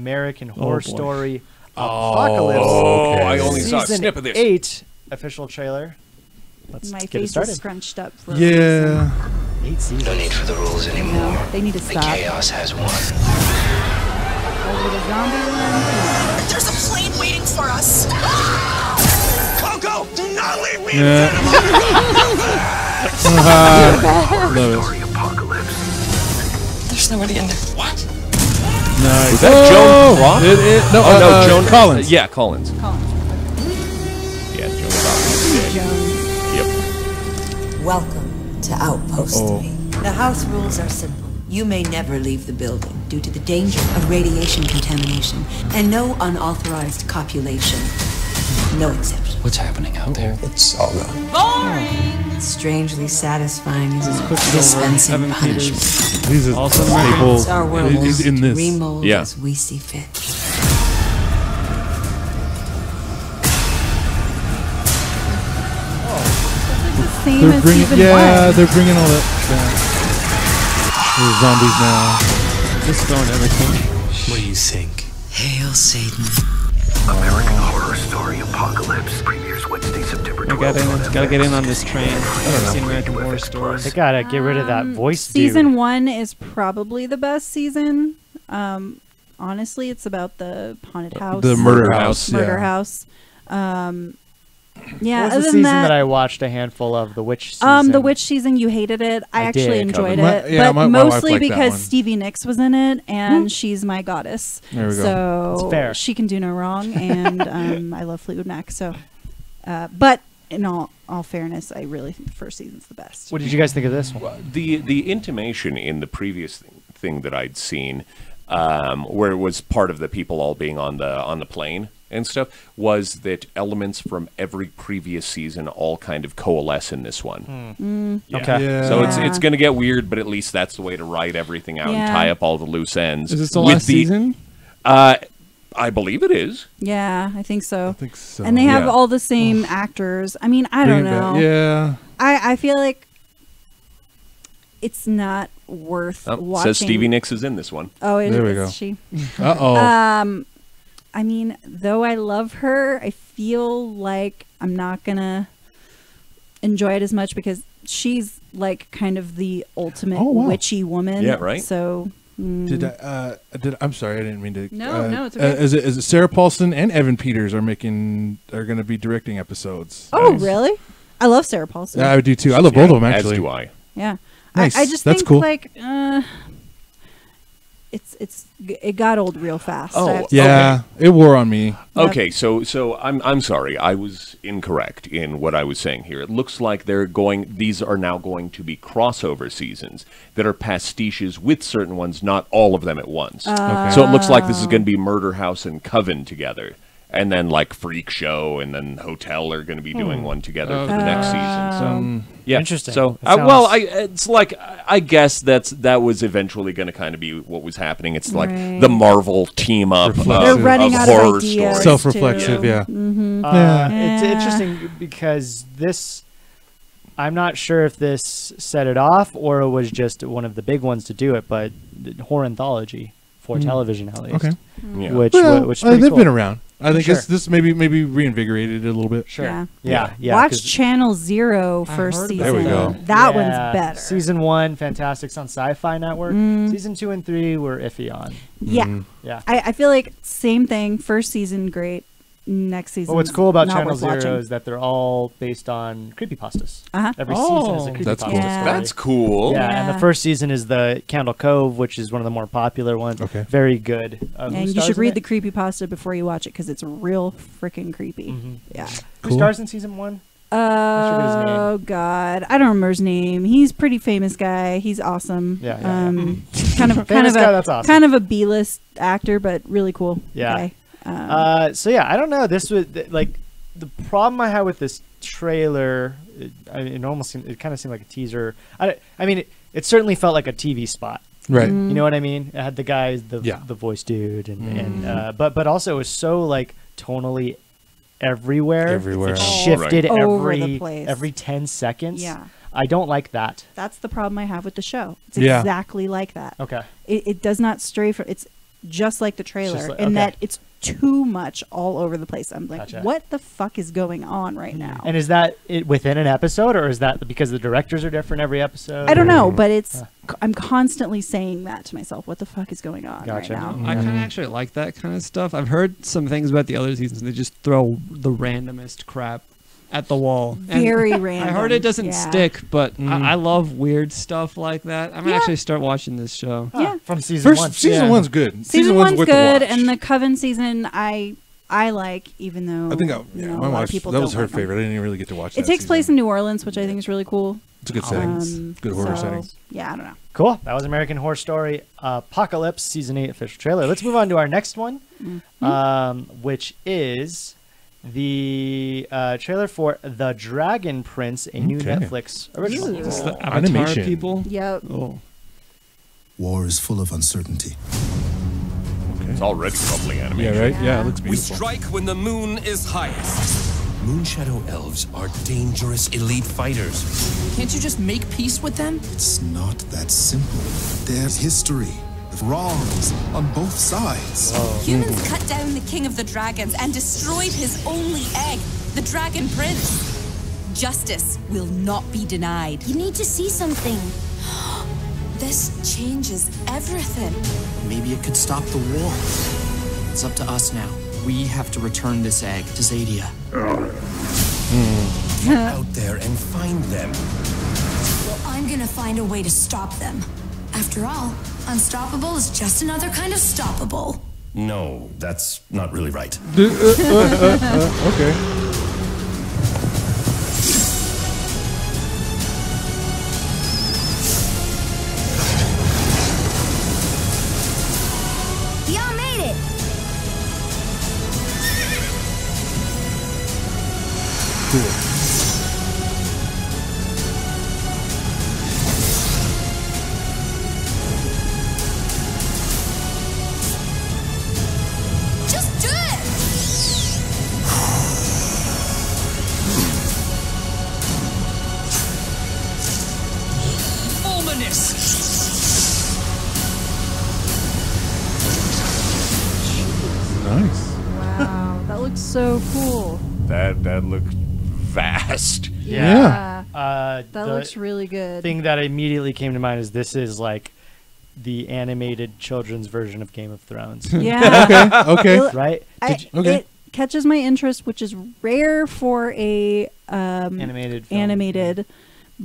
American Horror Story Apocalypse. Oh, okay. I only saw a Season snip of this. 8 official trailer. Let's My get it face started. is scrunched up. For 8 seasons. No need for the rules anymore. No, they need to The stop. chaos has won. Over the zombie one. There's a plane waiting for us. Coco, do not leave me Love Apocalypse. There's nobody in there. What? it. Nice. Was that Joan Crawford? No, Joan Collins. Yeah, Collins. Collins. Yeah, Joan Crawford. Joan. Yep. Welcome to Outpost 3. The house rules are simple. You may never leave the building due to the danger of radiation contamination and no unauthorized copulation. No exception. What's happening out there? It's all gone. Boring! Strangely satisfying as dispensing punishment. He's a staple. It's our world He's in this. remold Yeah. as we see fit. Same They're as bringing, season yeah, one. they're bringing all that back. There's zombies now. Just throwing everything. What do you think? Hail Satan. American Horror Story Apocalypse premieres Wednesday, September 12th. Gotta get in on this train. I've seen American Horror Story. They gotta get rid of that voice Season dude. 1 is probably the best season. Honestly, it's about the haunted house. The murder house. Murder yeah. house. Yeah, What was other the than season that, that I watched a handful of? The Witch season. the Witch season, you hated it. I actually did. enjoyed My- it, yeah, but my wife mostly liked that because one. Stevie Nicks was in it, and she's my goddess. There we go. So It's fair. she can do no wrong, and I love Fleetwood Mac. So, but in all fairness, I really think the first season's the best. What did you guys think of this one? The intimation in the previous thing that I'd seen, where it was part of the people all being on the plane and stuff, was that elements from every previous season all kind of coalesce in this one. Yeah. Okay. Yeah. So it's going to get weird, but at least that's the way to write everything out and Yeah. tie up all the loose ends. Is this the with last season? I believe it is. Yeah, I think so. I think so. And they have Yeah. all the same actors. I mean, I don't Bring it back. know. Yeah. I feel like it's not worth watching. Says Stevie Nicks is in this one. Oh, There we is go. she? Uh-oh. I mean, though I love her, I feel like I'm not gonna enjoy it as much because she's like kind of the ultimate witchy woman. Yeah, right. So I'm sorry, I didn't mean to. No, it's okay. Is it Sarah Paulson and Evan Peters are going to be directing episodes? Oh, really? I love Sarah Paulson. Yeah, I do too. I love both of them actually. As do I. Yeah. Nice. I just That's think cool. like it got old real fast. Oh, I have to Yeah, it wore on me. Okay, so I'm sorry, I was incorrect in what I was saying here. It looks like these are now going to be crossover seasons that are pastiches with certain ones, not all of them at once. Okay. So it looks like this is going to be Murder House and Coven together. And then like Freak Show and then Hotel are going to be doing one together for the next season. So yeah, Interesting. So That it's like I guess that was eventually going to kind of be what was happening. It's like Right. the Marvel team up of, They're running of out of horror ideas. stories. Self-reflexive, too. yeah. It's Yeah. interesting because this, I'm not sure if this set it off or it was just one of the big ones to do it, but horror anthology for television at least. Okay. Yeah. Which is they've pretty cool. been around. I think Sure. this maybe reinvigorated it a little bit. Sure. Yeah. Yeah. Watch 'cause- Channel Zero first heard season. There we go. That Yeah. one's better. Season 1, fantastic. It's on Sci-Fi Network. Season 2 and 3 were iffy on. Yeah. Yeah. I feel like same thing. First season, great. Next season. But what's cool about not Channel worth Zero watching. is that they're all based on creepypastas. Uh-huh. Every season is a creepypasta that's cool. Yeah. story. That's cool. Yeah, and Yeah. the first season is the Candle Cove, which is one of the more popular ones. Okay. Very good. Who And you stars should in read it? the creepypasta before you watch it because it's real freaking creepy. Yeah. Who Cool. stars in season 1? forget his name. Oh God, I don't remember his name. He's a pretty famous guy. He's awesome. Yeah. Kind of Famous a guy, that's awesome. kind of a B-list actor, but really cool. Yeah. guy. So yeah, I don't know. This was like the problem I had with this trailer. It almost seemed, it kind of seemed like a teaser. I mean, it certainly felt like a TV spot. Right. Mm. You know what I mean? It had the guys, the voice dude, and but also it was so like tonally everywhere. Everywhere. It Oh, shifted right. Over the place. every 10 seconds. Yeah. I don't like that. That's the problem I have with the show. It's Yeah. exactly like that. Okay. It does not stray from just like the trailer, Just like- in okay. that it's too much all over the place. I'm like, Gotcha. what the fuck is going on right now? And is that it within an episode, or is that because the directors are different every episode? I don't know, but it's. I'm constantly saying that to myself. What the fuck is going on Gotcha. right now? I kind of actually like that kind of stuff. I've heard some things about the other seasons. They just throw the randomest crap at the wall. And Very I random. heard it doesn't yeah. stick, but I love weird stuff like that. I'm gonna actually start watching this show. Yeah. From season one. Season one's good. Season one's worth the good, watch. and the Coven season I like, even though I think you know, my a lot wife, of people that was don't her like them. favorite. I didn't even really get to watch It that takes season. place in New Orleans, which I think is really cool. It's a good setting. Good horror setting. Yeah, I don't know. Cool. That was American Horror Story Apocalypse Season 8 official trailer. Let's move on to our next one, which is the trailer for The Dragon Prince, a new Okay. Netflix original. Ooh. It's the Avatar Animation. people. Yep. Oh. War is full of uncertainty. It's already probably animated. Yeah, right? Yeah, it Yeah. looks We beautiful. strike when the moon is highest. Moonshadow elves are dangerous elite fighters. Can't you just make peace with them? It's not that simple. There's history, wrongs on both sides. Humans cut down the king of the dragons and destroyed his only egg, the Dragon Prince. Justice will not be denied. You need to see something. This changes everything. Maybe it could stop the war. It's up to us now. We have to return this egg to Zadia. Get out there and find them. Well, I'm gonna find a way to stop them. After all, unstoppable is just another kind of stoppable. No, that's not really right. Okay. Y'all made it! Just do it! Fulminous! Nice. Wow, that looks so cool. That looked vast. Yeah. That That looks really good. thing that immediately came to mind is this is like the animated children's version of Game of Thrones. Yeah. Okay. Right? It catches my interest, which is rare for a Animated film. animated,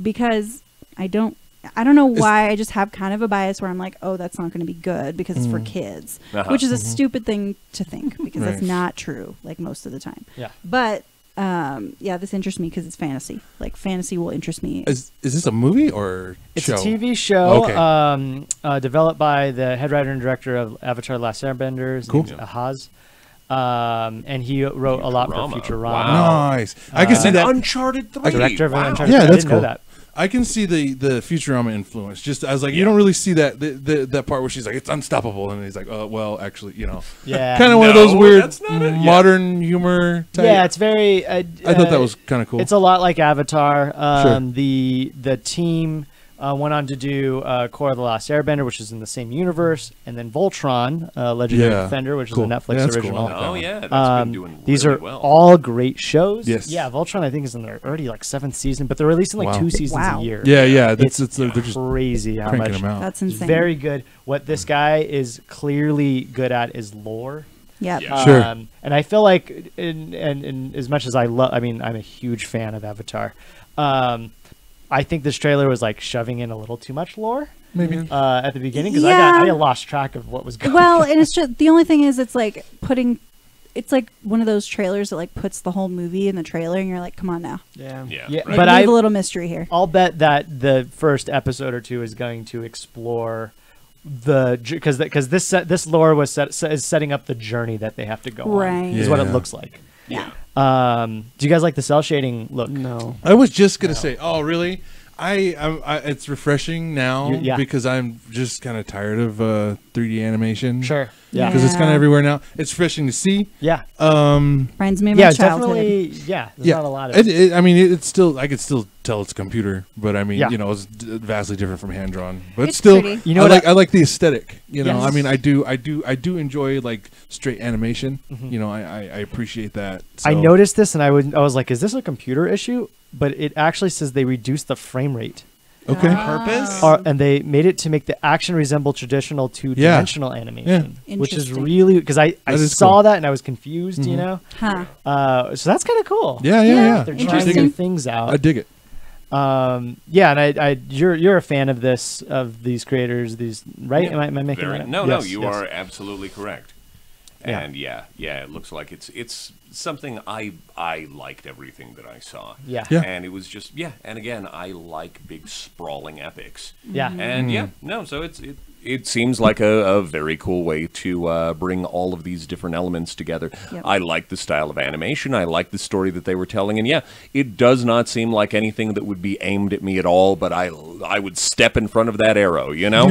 because I don't know why. I just have kind of a bias where I'm like, oh, that's not going to be good because it's for kids, which is a stupid thing to think because that's Right. not true, like most of the time. Yeah. But yeah, this interests me because it's fantasy. Like fantasy will interest me. Is this a movie or It's show? a TV show Okay. developed by the head writer and director of Avatar: The Last Airbender. His Cool. name's Ahaz. And he wrote a lot for Futurama. Futurama. Wow. Nice. I can see that. Uncharted 3. Director of Wow. Uncharted. Yeah, I that's didn't cool. know that. I can see the Futurama influence. Just as like you don't really see that that part where she's like it's unstoppable and he's like oh well actually Yeah. kind of one of those No, weird that's not it. Yeah. modern humor type. Yeah, it's very. I thought that was kind of cool. It's a lot like Avatar. Sure. The team went on to do Korra the Last Airbender, which is in the same universe, and then Voltron, Legendary Yeah. Defender, which Cool. is a Netflix Yeah, that's cool. original. I like that Oh, one. yeah. That's been doing These really are well. all great shows. Yes. Yeah, Voltron I think is in their already like 7th season, but they're releasing like Wow. 2 seasons Wow. a year. Yeah. It's They're just crazy how cranking much. them out. That's It's insane. very good. What this guy is clearly good at is lore. Yep. Yeah. Sure. And I feel like, in as much as I love, I mean, I'm a huge fan of Avatar. I think this trailer was like shoving in a little too much lore. Maybe. At the beginning because Yeah. I lost track of what was going Well, on. and it's just the only thing is it's like it's like one of those trailers that like puts the whole movie in the trailer and you're like, come on now. Yeah. Yeah. Yeah, right. but Leave a little mystery here. I'll bet that the first episode or two is going to explore because this lore is setting up the journey that they have to go Right. on. Is what it Yeah. looks like. Yeah. Do you guys like the cell shading look? No. I was just gonna say, oh really? I it's refreshing now Yeah. because I'm just kind of tired of 3D animation. Sure. Yeah. because it's kind of everywhere now. It's refreshing to see. Yeah. Reminds me of Yeah, my childhood. definitely. Yeah, there's not a lot of I mean, it's still. I could still tell it's a computer, but I mean, Yeah. you know, it's vastly different from hand drawn. But It's still, pretty. You know I what like. I like the aesthetic. You know, Yes. I mean, I do enjoy like straight animation. You know, I appreciate that. I So- noticed this and I was like, is this a computer issue? But it actually says they reduced the frame rate. Okay. Purpose? And they made it to make the action resemble traditional two-dimensional animation, Yeah. which is Interesting. really because I That is saw cool. that and I was confused, you know. Huh. So that's kind of cool. Yeah. They're trying Interesting. new things out. I dig it. Yeah, and you're a fan of these creators, these right? Yeah. Am I making that up? No, Yes, you yes. are absolutely correct. Yeah. And yeah, it looks like it's something I liked everything that I saw. Yeah. Yeah. And it was just and again, I like big sprawling epics. Yeah. And so it seems like a very cool way to bring all of these different elements together. Yep. I like the style of animation. I like the story that they were telling. And it does not seem like anything that would be aimed at me at all, but I would step in front of that arrow, you know?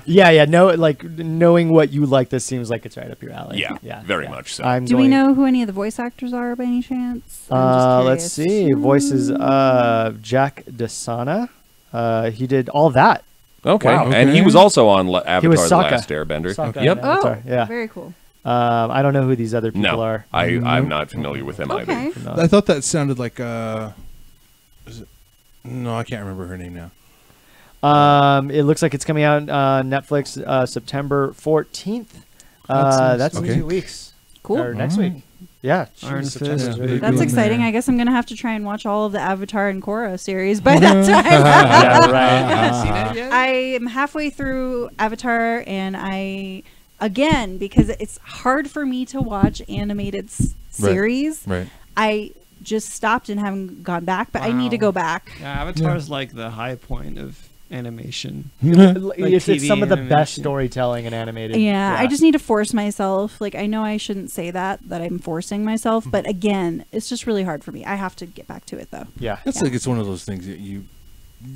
Yeah. No, like knowing what you like, this seems like it's right up your alley. Yeah, very much so. I'm Do we going- know who any of the voice actors are by any chance? I'm just Let's curious. see. Voices Jack Desana. He did all that. Okay. Wow, And he okay. was also on Avatar: He was The Sokka. Last Airbender. Sokka Yep. in Avatar, Oh, yeah. very cool. I don't know who these other people No, are. I'm not familiar with them Okay. either. No. I thought that sounded like. Is it? No, I can't remember her name now. It looks like it's coming out on Netflix September 14th. That's That's in okay. 2 weeks. Cool. Or next week. Yeah. Iron geez, Fist, September's yeah. really That's cool. exciting. I guess I'm gonna have to try and watch all of the Avatar and Korra series by that time. Yeah, right. Seen it yet? I am halfway through Avatar, and again, because it's hard for me to watch animated series, Right. I just stopped and haven't gone back, but I need to Wow. go back. Yeah, Avatar's like the high point of animation. It's TV some of the best animation. storytelling in animated. Yeah, I just need to force myself. Like, I know I shouldn't say that I'm forcing myself, but again, it's just really hard for me. I have to get back to it, though. Yeah. It's like it's one of those things that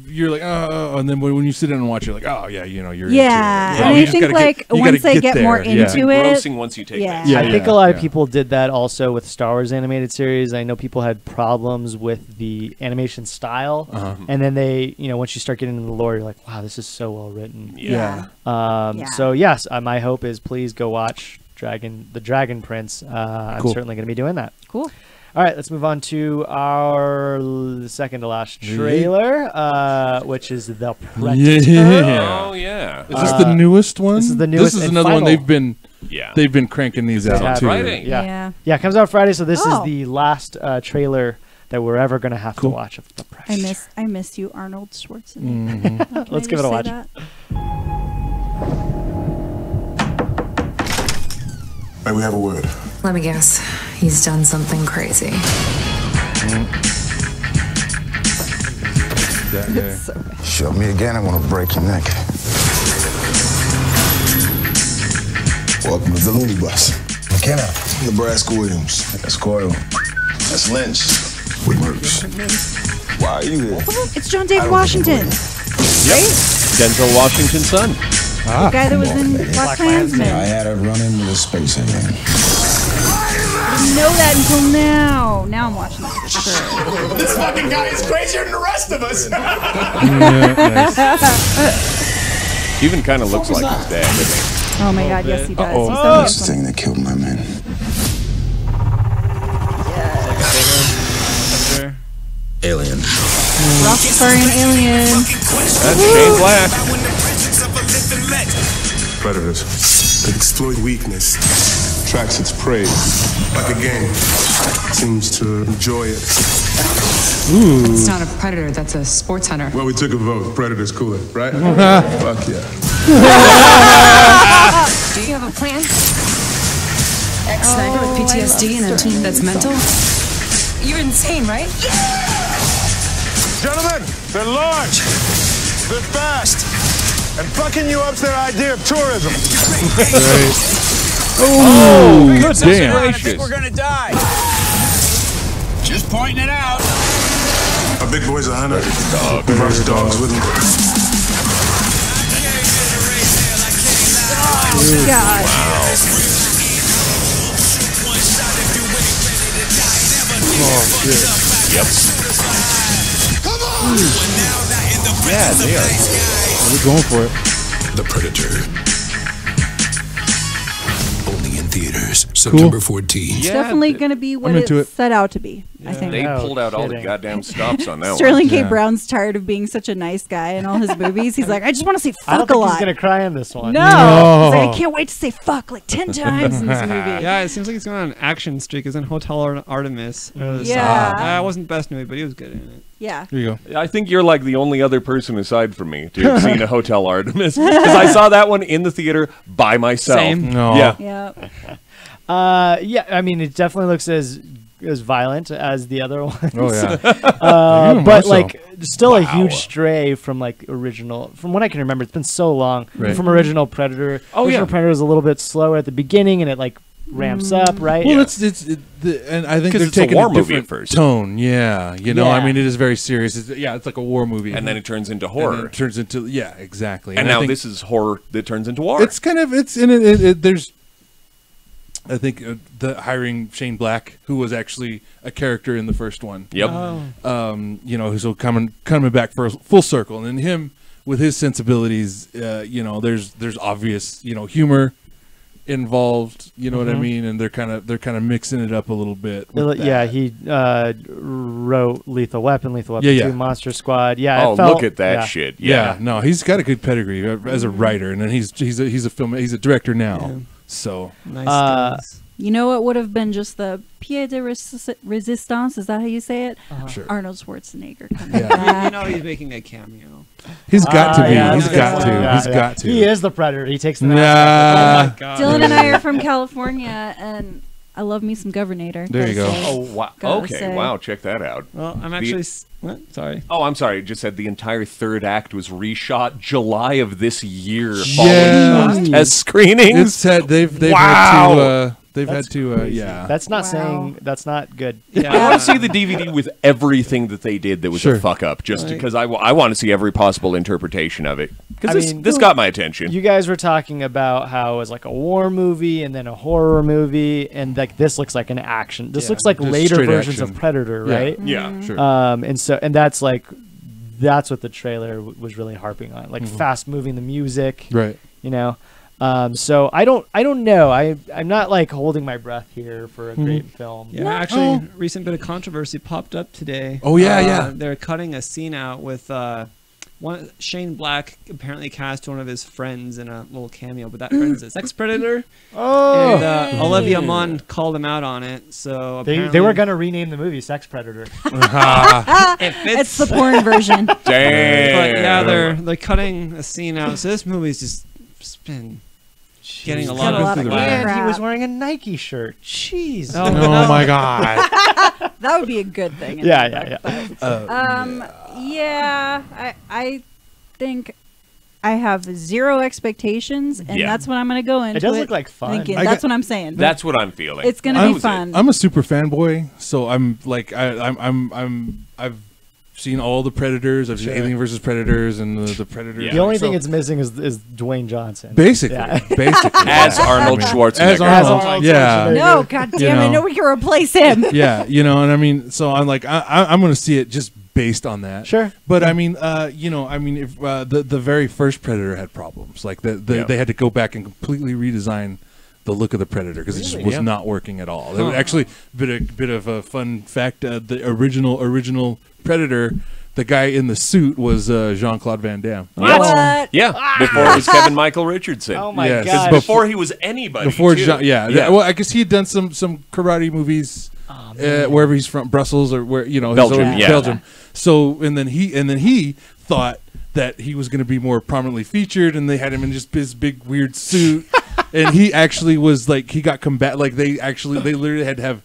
you're like, oh, and then when you sit down and watch, you're like, oh yeah, you know, you're Yeah, into it. and You I just think gotta like you gotta once I get more there. Yeah. into it, Engrossing once you take yeah. that. I think a lot of yeah. people did that also with Star Wars animated series. I know people had problems with the animation style, and then they, once you start getting into the lore, you're like, wow, this is so well written. Yeah. Yeah. So yes, my hope is please go watch the Dragon Prince. I'm Cool. certainly going to be doing that. Cool. All right, let's move on to our second to last trailer, which is The Predator. Yeah. Oh yeah. Is this the newest one? This is the newest This is and another one final. they've been cranking these out Yeah, too. Friday. Yeah, it comes out Friday. So this Oh. is the last trailer that we're ever going to have to watch of The Predator. I miss you, Arnold Schwarzenegger. Mhm. Can I Let's give it just a say watch. that? May we have a word? Let me guess. He's done something crazy. Show me again, I'm gonna break your neck. Welcome to the Looney Bus. McKenna. Nebraska Williams. That's Coyle. That's Lynch. We works. Why are you here? It's John David Washington. Denzel Washington's son. The guy that was in Black Klansman. I had a run-in with a space alien. I didn't know that until now. Now I'm watching that for sure. This fucking guy is crazier than the rest of us. He even kind of looks like his dad, doesn't he? Oh my god, yes he does. Uh-oh. He's so That's the handsome. thing that killed my men. Alien. Rastafarian alien. That's Shane Black. Predators. It exploits weakness, tracks its prey, like a game. Seems to enjoy it. It's not a predator, that's a sports hunter. Well, we took a vote. Predators cooler, right? Fuck yeah. Do you have a plan? Ex-sniper with PTSD and a team that's mental? You're insane, right? Gentlemen, they're large, they're fast, and fucking you up's their idea of tourism. Oh, goodness damn. I think we're gonna die. Just pointing it out. A big boy's a hunter. He brings dogs with him. God. Oh shit. Yep. Yeah, they are. We're going for it. The Predator. Only in theaters, September 14th. It's definitely going to be what it's set out to be, I think. They pulled out all the goddamn stops on that Sterling one. K. Brown's tired of being such a nice guy in all his movies. He's like, I just want to say I don't fuck a think lot. he's gonna cry in this one. No. He's like, I can't wait to say fuck like 10 times in this movie. Yeah, it seems like he's going on an action streak. He's in Hotel Artemis. Yeah. That wasn't the best movie, but he was good in it. Yeah. There you go. I think you're like the only other person aside from me to have seen a Hotel Artemis, because I saw that one in the theater by myself. Same. No. Yeah. Yeah, I mean, it definitely looks as violent as the other ones. Oh, yeah. But Even more so. like, still a huge stray from like original. From what I can remember, it's been so long from original Predator. Oh, original yeah. Predator is a little bit slower at the beginning, and it like ramps up, right? Well, and I think 'Cause they're it's a taking war a movie different at first. tone. Yeah, you know, Yeah. I mean, it is very serious. It's like a war movie, And then it turns into And horror. then it turns into exactly. And I now think this is horror that turns into war. It's kind of there's. I think the hiring Shane Black, who was actually a character in the first one. Yep. You know, who's coming back for a full circle, and then him with his sensibilities. You know, there's obvious humor involved. You know what I mean? And they're kind of mixing it up a little bit. with Yeah, that. he wrote Lethal Weapon, Lethal Weapon Yeah, 2, yeah. Monster Squad. Yeah. Oh, it felt, look at that shit. Yeah, no, he's got a good pedigree as a writer, and then he's a director now. So Nice guys. You know what would have been just the pied de resistance? Is that how you say it? Sure. Arnold Schwarzenegger coming Yeah. back. You know he's making a cameo. he's got to be. yeah, He's that's got good. to. Yeah, He's yeah. got to. He is the Predator. He takes the Nah. mask off. Oh my God. Dylan and I are from California, and I love me some Governator. There you gotta go. say. Oh, wow. Gotta Okay, say. wow, check that out. Well, I'm actually... What? Sorry. Oh, I'm sorry. It just said the entire third act was reshot July of this year Yeah. following test screenings. It's had they've Wow. had to yeah. That's not saying that's not good. I want to see the DVD with everything that they did that was Sure. a fuck up, just Like- because I want to see every possible interpretation of it. I Because mean, this got my attention. You guys were talking about how it was like a war movie and then a horror movie, and like this looks like an action. This Yeah, looks like just later straight versions action. of Predator, Yeah. right? Yeah, sure. And that's like that's what the trailer was really harping on, like fast moving the music, Right. You know. So I don't know. I'm not like holding my breath here for a great film. Yeah, actually, recent bit of controversy popped up today. Oh, yeah, yeah. They're cutting a scene out with Shane Black apparently cast one of his friends in a little cameo, but that friend's a sex predator. Oh, And Olivia Munn called him out on it. So they apparently, were gonna rename the movie Sex Predator. it fits. It's the porn version. Damn. But yeah, they're cutting a scene out. So this movie's just been getting a lot of And crap. he was wearing a Nike shirt. Jeez. Oh, Oh my God. That would be a good thing. Yeah. Yeah, I think I have zero expectations, and Yeah. that's what I'm going to go into. does look like fun. Thinking, I that's got- what I'm saying. That's what I'm feeling. It's going That to be was it. fun. I'm a super fanboy, so I'm like I've seen all the Predators. I've seen Alien versus Predators and the Predator. Yeah. The only So- thing it's missing is Dwayne Johnson. basically Yeah. basically As Arnold Schwarzenegger. As Arnold, Arnold yeah. Schwarzenegger. no, God damn it! know. No, we can replace him. Yeah, you know, and I mean, so I'm like, I'm going to see it just based on that. Sure. But I mean, if the very first Predator had problems, like they had to go back and completely redesign the look of the Predator because it just was not working at all. There was actually bit of a fun fact: the original Predator. The guy in the suit was Jean-Claude Van Damme. What? Yeah, before it was Kevin Michael Richardson. Oh my Yes. God. Before he was anybody. Before too. Jean, well, I guess he had done some karate movies wherever he's from, Brussels or where his Belgium, own- yeah. Belgium. So and then he thought that he was going to be more prominently featured, and they had him in just this big weird suit, and he actually was like he got combat like they literally had to have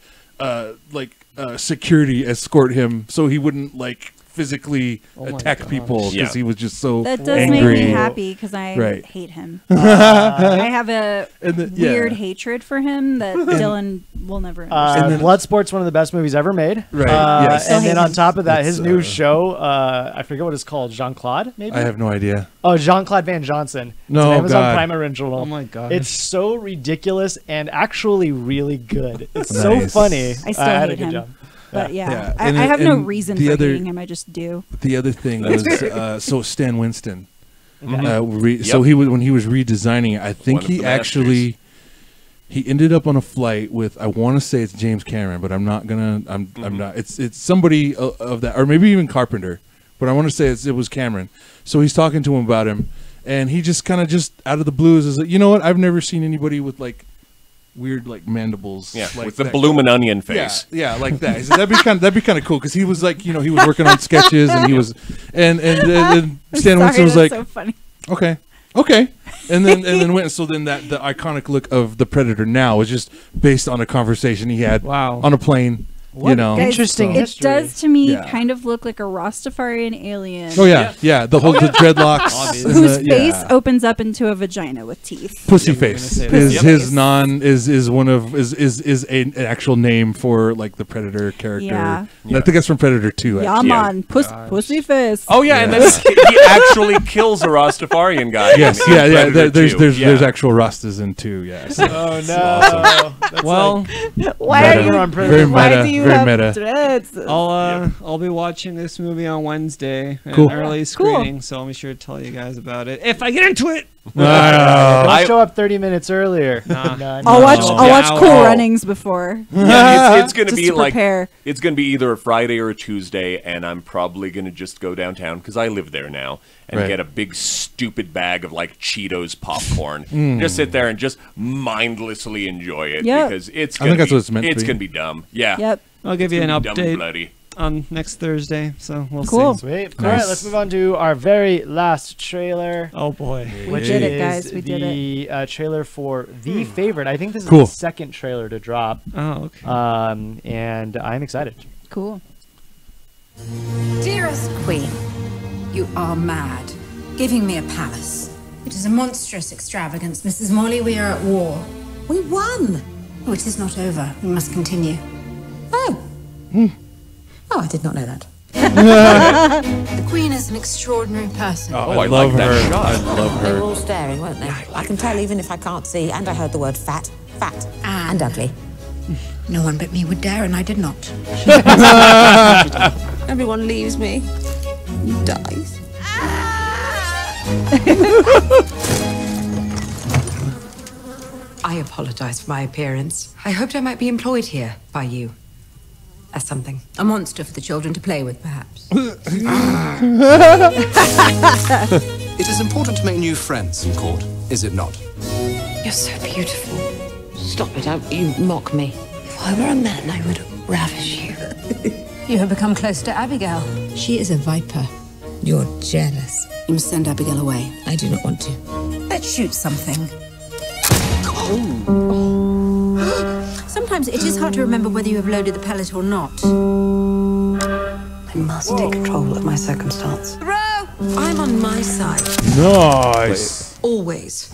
security escort him so he wouldn't like physically attack people because he was just so That does angry. make me happy because I Right. hate him. I have a weird hatred for him that Dylan will never understand. Bloodsport's one of the best movies ever made. Right, yes. And then hate on him. top of that, It's, his new show, I forget what it's called, Jean-Claude, maybe? I have no idea. Oh, Jean-Claude Van Johnson. It's No, an Amazon God. Prime original. Oh my gosh. It's so ridiculous and actually really good. It's so Nice. funny. I still had a hate good him. job. But yeah, I And have no and reason the for other- hating him. I just do. The other thing was so Stan Winston. Okay. So he was when he was redesigning it. I think One of he the masters. actually he ended up on a flight with I want to say it's James Cameron, but I'm not gonna. I'm not. It's somebody of that, or maybe even Carpenter, but I want to say it was Cameron. So he's talking to him about him, and he just kind of just out of the blues is like, you know what? I've never seen anybody with like weird like mandibles. Yeah, like with the that. bloomin' onion face. Yeah, like that. He said, that'd be kind of cool because he was like, he was working on sketches and he was, and Stan Winston was like, so funny. okay, and then went. So then the iconic look of the Predator now is just based on a conversation he had on a plane. Guys, interesting It history. does to me Yeah. kind of look like a Rastafarian alien. Oh yeah, the whole the dreadlocks, and Whose the- face yeah. opens up into a vagina with teeth. Pussy Yep, we're gonna face say is that. his is an actual name for like the Predator character. Yeah. I think that's from Predator 2. Yeah, actually. man, pussy face. Oh yeah, and then he actually kills a Rastafarian guy. Yes, in yeah. Predator There's 2. there's actual Rastas in 2. Yes. Oh no. Awesome. That's Well, Why Meta. are you on Very Predator? Why meta, do you very have meta. dreads? I'll be watching this movie on Wednesday, an Cool. early screening, so I'll be sure to tell you guys about it if I get into it. Don't show up 30 minutes earlier. Nah. I'll watch No. Cool Runnings before. Yeah, it's going to Just be to like prepare. it's going to be either a Friday or a Tuesday, and I'm probably going to just go downtown because I live there now and Right. get a big stupid bag of like Cheetos popcorn. Mm. Just sit there and just mindlessly enjoy it Yep. because it's. I Gonna think that's be, what it's meant to It's be. going to be dumb. Yeah. Yep. I'll give you an It's gonna be dumb and update bloody. on next Thursday, so we'll Cool. see. Sweet. Nice. All right, let's move on to our very last trailer. Oh boy. We Which did it, is guys. We did it. the trailer for The Favorite. I think this is Cool. the second trailer to drop. Oh, okay. And I'm excited. Cool. Dearest Queen, you are mad. Giving me a palace. It is a monstrous extravagance, Mrs. Molly. We are at war. We won. Oh, it is not over. We must continue. Oh. Oh, I did not know that. The Queen is an extraordinary person. Oh, I I love like that her. shot. I love They were her. all staring, weren't they? I can tell even if I can't see, and I heard the word fat, and ugly. No one but me would dare, and I did not. Everyone leaves me. Dies. I apologize for my appearance. I hoped I might be employed here by you. As something. A monster for the children to play with, perhaps. It is important to make new friends in court, is it not? You're so beautiful. Stop it, you mock me. If I were a man, I would ravish you. You have become close to Abigail. She is a viper. You're jealous. You must send Abigail away. I do not want to. Let's shoot something. Sometimes it is hard to remember whether you have loaded the pellet or not. I must take control of my circumstance. Bro! I'm on my side. Nice. Always.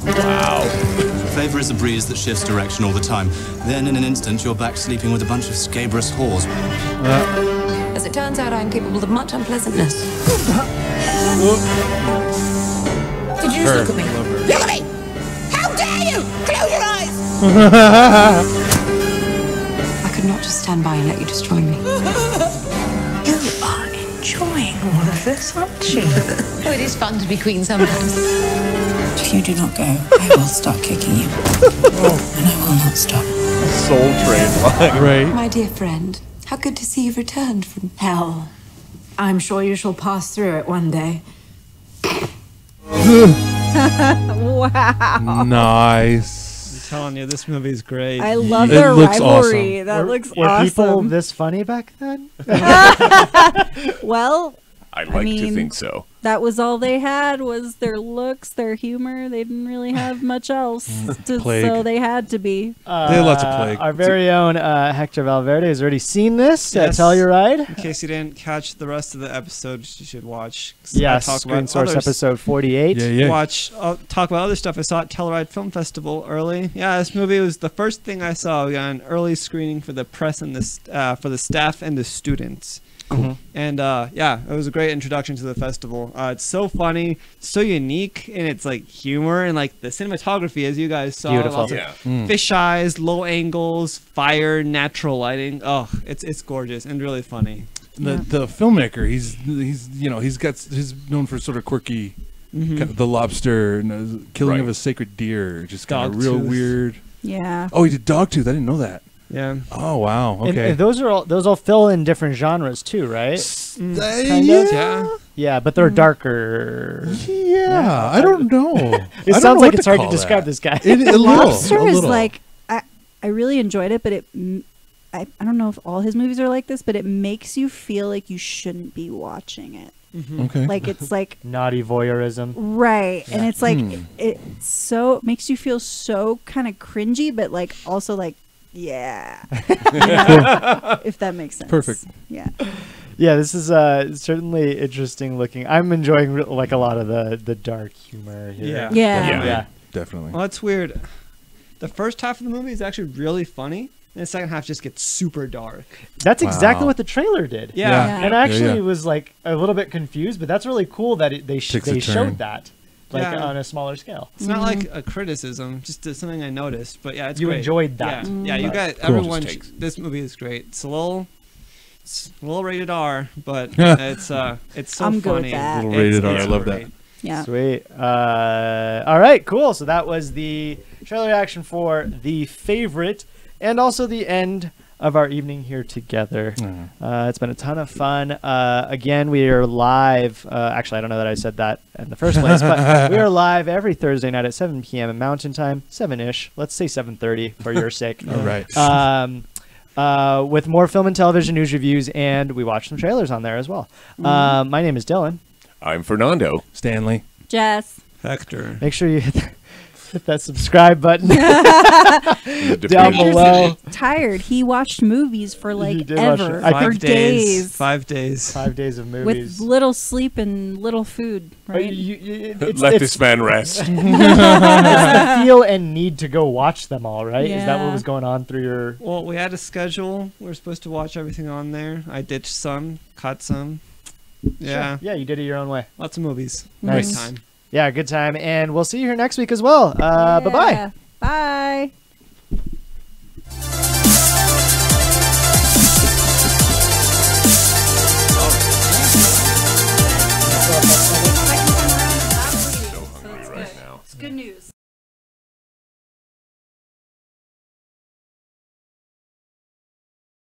Favor is a breeze that shifts direction all the time. Then, in an instant, you're back sleeping with a bunch of scabrous whores. As it turns out, I'm capable of much unpleasantness. Did you just look at me? Look at me! How dare you! Close your eyes! I could not just stand by and let you destroy me. You are enjoying all of this, aren't you? Oh, it is fun to be queen sometimes. If you do not go, I will start kicking you. And I will not stop. Soul Train line. Right. My dear friend, how good to see you've returned from Hell. I'm sure you shall pass through it one day. Wow. Nice. I'm telling you, this movie's great. I love It their looks rivalry. awesome. That looks Were awesome. people this funny back then? Well, I like to think so. That was all they had was their looks, their humor. They didn't really have much else, so they had to be. They had lots of plague. Our very own Hector Valverde has already seen this Yes. at Telluride. In case you didn't catch the rest of the episodes, you should watch. Yes, Screen Source episode 48. Talk about other stuff I saw at Telluride Film Festival early. Yeah, this movie was the first thing I saw. We got an early screening for the press and for the staff and the students. Mhm. And it was a great introduction to the festival. It's so funny, so unique, and it's like humor and like the cinematography, as you guys saw. Beautiful. Lots of fish eyes, low angles, fire, natural lighting. Oh, it's gorgeous and really funny. The filmmaker, he's known for sort of quirky, kind of The Lobster, and Killing of a Sacred Deer, just kind of real Dogtooth. weird. Yeah. Oh, he did Dogtooth. I didn't know that. Yeah. Oh wow. Okay. And those all fill in different genres too, right? Kind yeah. of? Yeah, but they're darker. Yeah, I don't know. It sounds like it's hard to describe this guy. Lobster is like I really enjoyed it, but I don't know if all his movies are like this, but it makes you feel like you shouldn't be watching it. Okay. Like it's like naughty voyeurism. Right. Yeah. And it's like it makes you feel so kind of cringy, but like also like if that makes sense. Perfect. Yeah. Yeah, this is certainly interesting looking. I'm enjoying like a lot of the dark humor here. Yeah. Definitely. Well, that's weird. The first half of the movie is actually really funny, and the second half just gets super dark. That's exactly what the trailer did. Yeah. And I actually was like a little bit confused, but that's really cool that they showed that on a smaller scale. It's not like a criticism, just something I noticed. But yeah, it's You great. enjoyed that. Yeah, you got everyone. This movie is great. It's a little rated R, but it's so I'm good funny. with that. Little rated R. I love that. Yeah. Sweet. All right, cool. So that was the trailer reaction for the favorite and also the end of our evening here together. It's been a ton of fun. Again, we are live. Actually, I don't know that I said that in the first place, but we are live every Thursday night at 7 p.m. at Mountain Time, 7-ish. Let's say 7:30 for your sake. All right. With more film and television news reviews, and we watch some trailers on there as well. My name is Dylan. I'm Fernando. Stanley. Jess. Hector. Make sure you hit that subscribe button down below. Tired. He watched movies for like ever. For 5 days. 5 days. 5 days of movies. With little sleep and little food, right? Let this man rest. It's the feel and need to go watch them all, right? Is that what Yeah. was going on through your... Well, we had a schedule. We were supposed to watch everything on there. I ditched some, cut some. Yeah. Sure. Yeah, you did it your own way. Lots of movies. Nice. Great time. Yeah, good time. And we'll see you here next week as well. Bye-bye. Bye. So hungry right now. It's good news.